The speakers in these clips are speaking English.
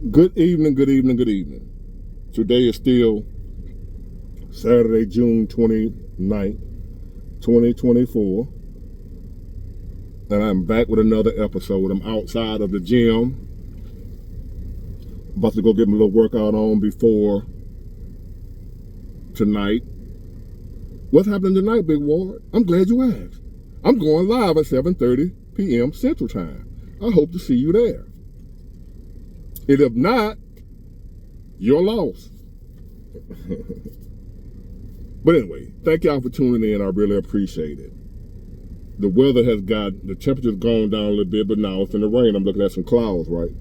Good evening, good evening, good evening. Today is still Saturday, June 29th, 2024. And I'm back with another episode. I'm outside of the gym. About to go get my little workout on before tonight. What's happening tonight, Big Ward? I'm glad you asked. I'm going live at 7:30 p.m. Central Time. I hope to see you there. And if not, you're lost. But anyway, thank y'all for tuning in. I really appreciate it. The weather the temperature's gone down a little bit, but now it's in the rain. I'm looking at some clouds, right?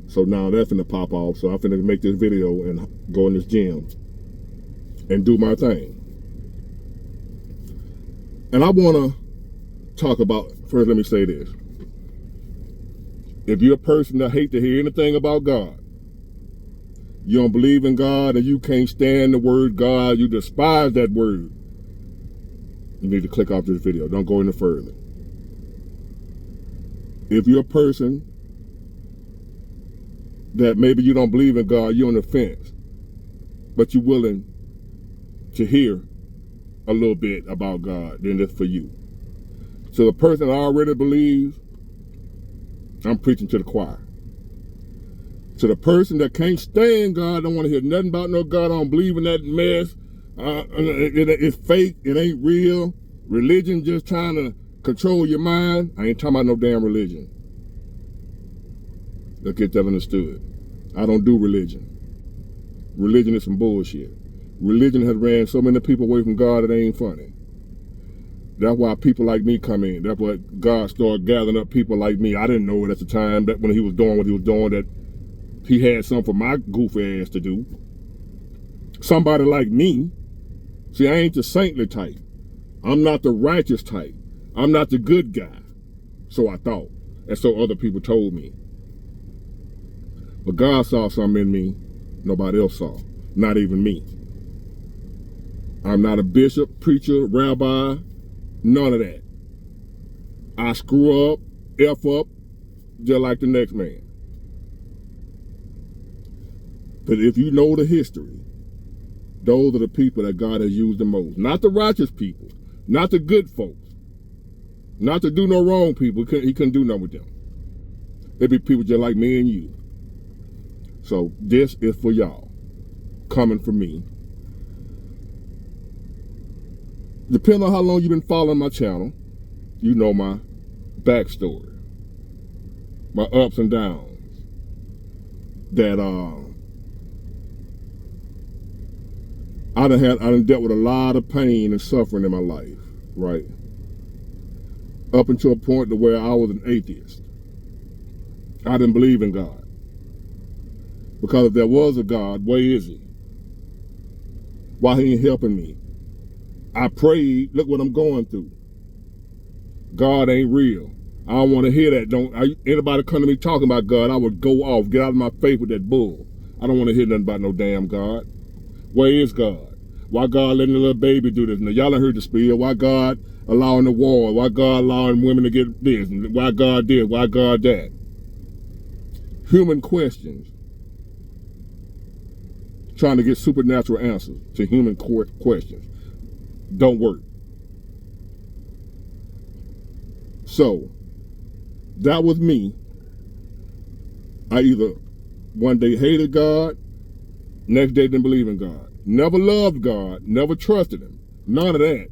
So now that's finna pop off. So I'm finna make this video and go in this gym and do my thing. And I wanna talk about, first let me say this. If you're a person that hate to hear anything about God, you don't believe in God and you can't stand the word God, you despise that word, you need to click off this video. Don't go any further. If you're a person that maybe you don't believe in God, you're on the fence, but you're willing to hear a little bit about God, then it's for you. So the person that already believes, I'm preaching to the choir. To the person that can't stand God, don't want to hear nothing about no God, I don't believe in that mess, it's fake, it ain't real, religion just trying to control your mind. I ain't talking about no damn religion. Let's get that understood. I don't do religion. Religion is some bullshit. Religion has ran so many people away from God, it ain't funny. That's why people like me come in. That's why God started gathering up people like me. I didn't know it at the time, that when he was doing what he was doing, that he had something for my goofy ass to do. Somebody like me. See, I ain't the saintly type. I'm not the righteous type. I'm not the good guy. So I thought. And so other people told me. But God saw something in me nobody else saw. Not even me. I'm not a bishop, preacher, rabbi. None of that. I screw up, F up, just like the next man. But if you know the history, those are the people that God has used the most. Not the righteous people, not the good folks, not to do no wrong people. He couldn't do nothing with them. It'd be people just like me and you. So this is for y'all, coming from me. Depending on how long you've been following my channel, you know my backstory, my ups and downs, that I done dealt with a lot of pain and suffering in my life, right? Up until a point to where I was an atheist. I didn't believe in God. Because if there was a God, where is he? Why he ain't helping me? I prayed, look what I'm going through. God ain't real. I don't want to hear that. Anybody come to me talking about God, I would go off, get out of my face with that bull. I don't want to hear nothing about no damn God. Where is God? Why God letting the little baby do this? Now, y'all done heard the spiel. Why God allowing the war? Why God allowing women to get this? Why God did? Why God that? Human questions. Trying to get supernatural answers to human questions. Don't work. So, that was me. I either one day hated God, next day didn't believe in God. Never loved God, never trusted him. None of that.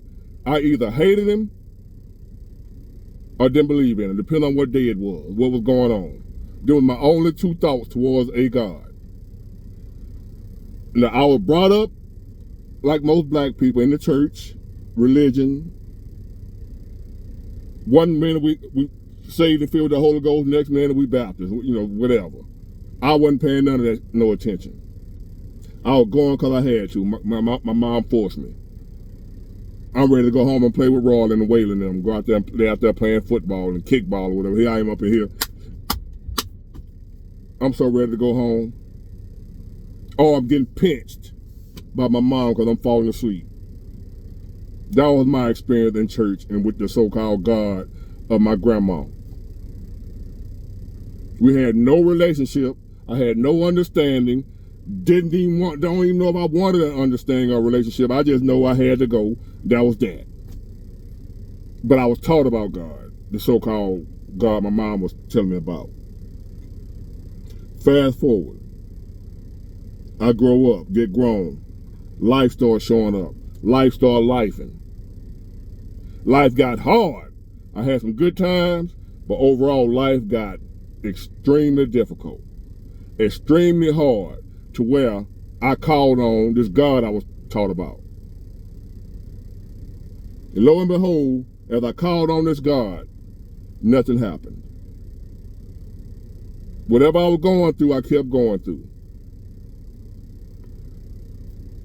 I either hated him or didn't believe in him, depending on what day it was, what was going on. Those were my only two thoughts towards a God. Now, I was brought up like most black people in the church, religion. One minute we saved and filled with the Holy Ghost, next minute we Baptist, whatever. I wasn't paying none of that no attention. I was going because I had to. My mom forced me. I'm ready to go home and play with Rawl and Waylon and them. Go out there, they out there playing football and kickball or whatever. Here I am up in here. I'm so ready to go home. Oh, I'm getting pinched by my mom because I'm falling asleep. That was my experience in church and with the so-called God of my grandma. We had no relationship. I had no understanding. Don't even know if I wanted an understanding or relationship. I just know I had to go. That was that. But I was taught about God, the so-called God my mom was telling me about. Fast forward. I grow up, get grown. Life started showing up. Life started lifing. Life got hard. I had some good times, but overall life got extremely difficult. Extremely hard, to where I called on this God I was taught about. And lo and behold, as I called on this God, nothing happened. Whatever I was going through, I kept going through.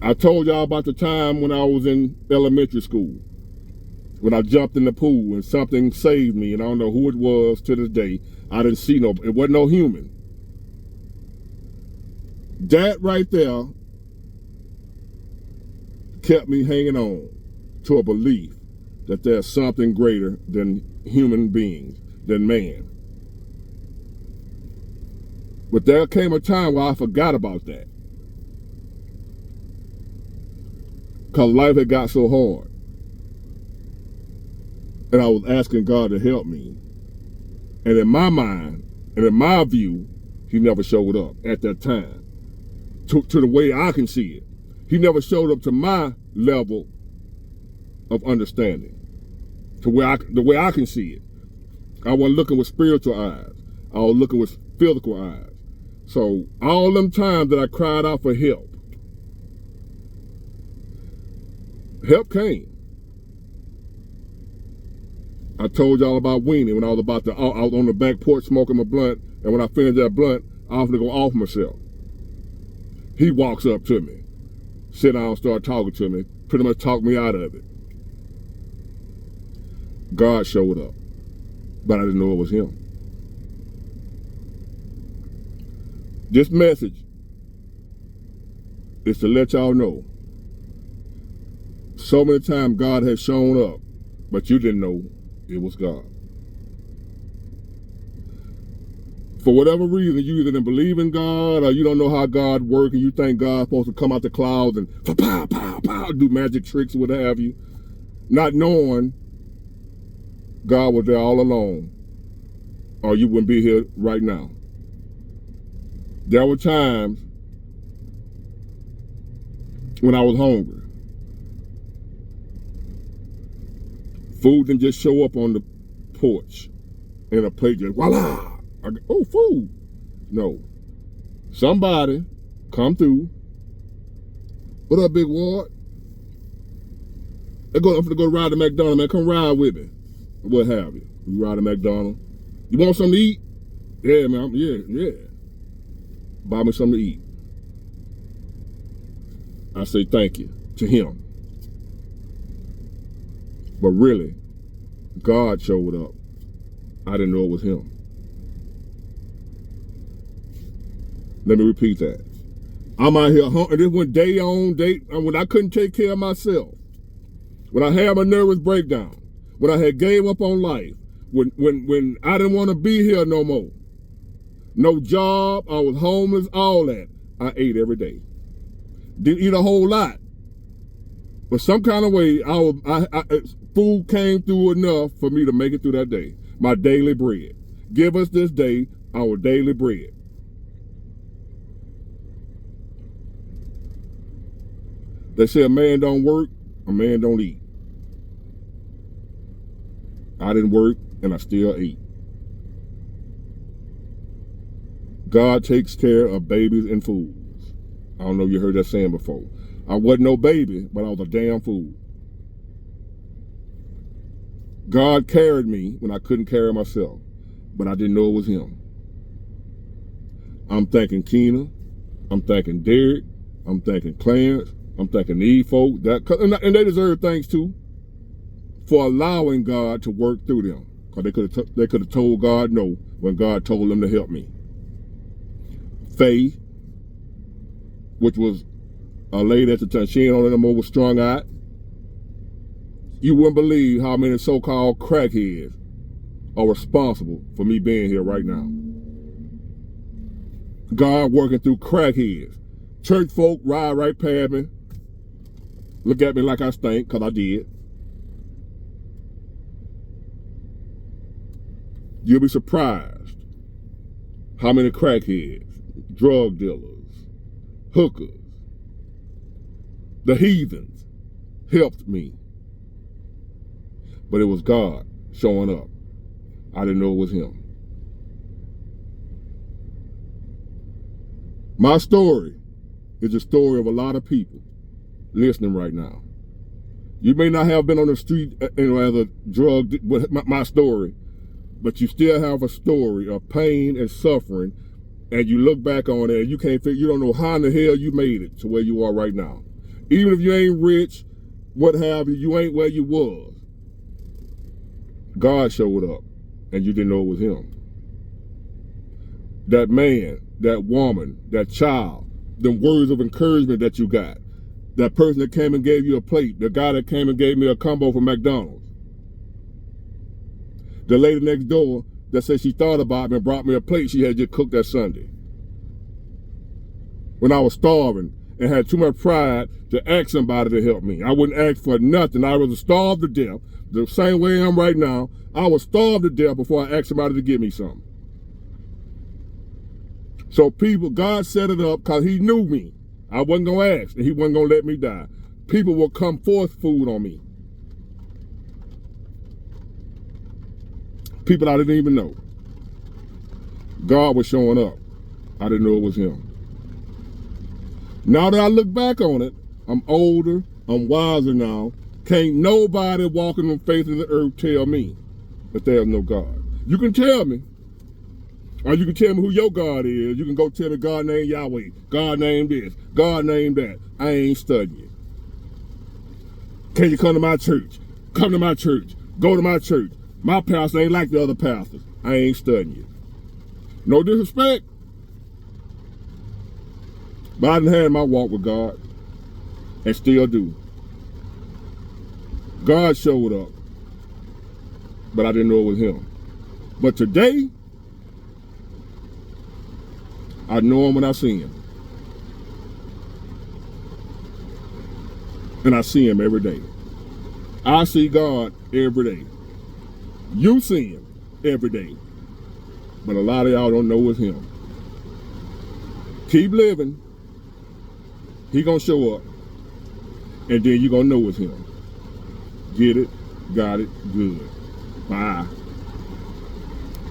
I told y'all about the time when I was in elementary school, when I jumped in the pool and something saved me, and I don't know who it was to this day. I didn't see it wasn't no human. That right there kept me hanging on to a belief that there's something greater than human beings, than man. But there came a time where I forgot about that, because life had got so hard. And I was asking God to help me. And in my mind, and in my view, he never showed up at that time. To the way I can see it. He never showed up to my level of understanding. The way I can see it. I wasn't looking with spiritual eyes. I was looking with physical eyes. So all them times that I cried out for help came. I told y'all about Weenie when I was on the back porch smoking my blunt, and when I finished that blunt, I offered to go off myself. He walks up to me, sit down, start talking to me, pretty much talked me out of it. God showed up, but I didn't know it was him. This message is to let y'all know, so many times God has shown up, but you didn't know it was God. For whatever reason, you either didn't believe in God, or you don't know how God works, and you think God's supposed to come out the clouds and pow, pow, pow, do magic tricks or what have you, not knowing God was there all along, or you wouldn't be here right now. There were times when I was hungry. Food didn't just show up on the porch in a plate, just voila. Oh, food. No. Somebody come through. What up, Big Ward? I'm going to go ride to McDonald's, man. Come ride with me. What have you. We ride to McDonald's. You want something to eat? Yeah, man. Yeah. Buy me something to eat. I say thank you to him. But really, God showed up. I didn't know it was him. Let me repeat that. I'm out here hungry. This went day on day, when I couldn't take care of myself, when I had my nervous breakdown, when I had gave up on life, when I didn't want to be here no more. No job, I was homeless, all that. I ate every day. Didn't eat a whole lot. But some kind of way, food came through enough for me to make it through that day. My daily bread. Give us this day our daily bread. They say a man don't work, a man don't eat. I didn't work, and I still ate. God takes care of babies and fools. I don't know if you heard that saying before. I wasn't no baby, but I was a damn fool. God carried me when I couldn't carry myself, but I didn't know it was him. I'm thanking Keena. I'm thanking Derek. I'm thanking Clarence. I'm thanking these folk. And they deserve thanks too for allowing God to work through them. Because they could have told God no when God told them to help me. Faith, which was a lady at the time, she ain't on no more, was strung-eyed. You wouldn't believe how many so-called crackheads are responsible for me being here right now. God working through crackheads. Church folk ride right past me, look at me like I stink, because I did. You'll be surprised how many crackheads, drug dealers, hookers, the heathens helped me. But it was God showing up. I didn't know it was him. My story is the story of a lot of people listening right now. You may not have been on the street as a drug with my story, but you still have a story of pain and suffering, and you look back on it and you don't know how in the hell you made it to where you are right now. Even if you ain't rich, what have you, you ain't where you was. God showed up and you didn't know it was him. That man, that woman, that child, the words of encouragement that you got, that person that came and gave you a plate, the guy that came and gave me a combo from McDonald's, the lady next door that said she thought about me and brought me a plate she had just cooked that Sunday. When I was starving and had too much pride to ask somebody to help me. I wouldn't ask for nothing. I was starved to death. The same way I am right now, I was starved to death before I asked somebody to give me something. So people, God set it up because he knew me. I wasn't going to ask and he wasn't going to let me die. People will come forth food on me. People I didn't even know. God was showing up. I didn't know it was him. Now that I look back on it, I'm older, I'm wiser now. Can't nobody walking on the face of the earth tell me that there's no God. You can tell me. Or you can tell me who your God is. You can go tell me God named Yahweh, God named this, God named that. I ain't studying. Can you come to my church? Come to my church. Go to my church. My pastor ain't like the other pastors. I ain't studying it. No disrespect. But I done had my walk with God and still do. God showed up, but I didn't know it was him. But today, I know him when I see him. And I see him every day. I see God every day. You see him every day. But a lot of y'all don't know it's him. Keep living. He gonna show up. And then you gonna know it's him. Get it? Got it? Good. Bye.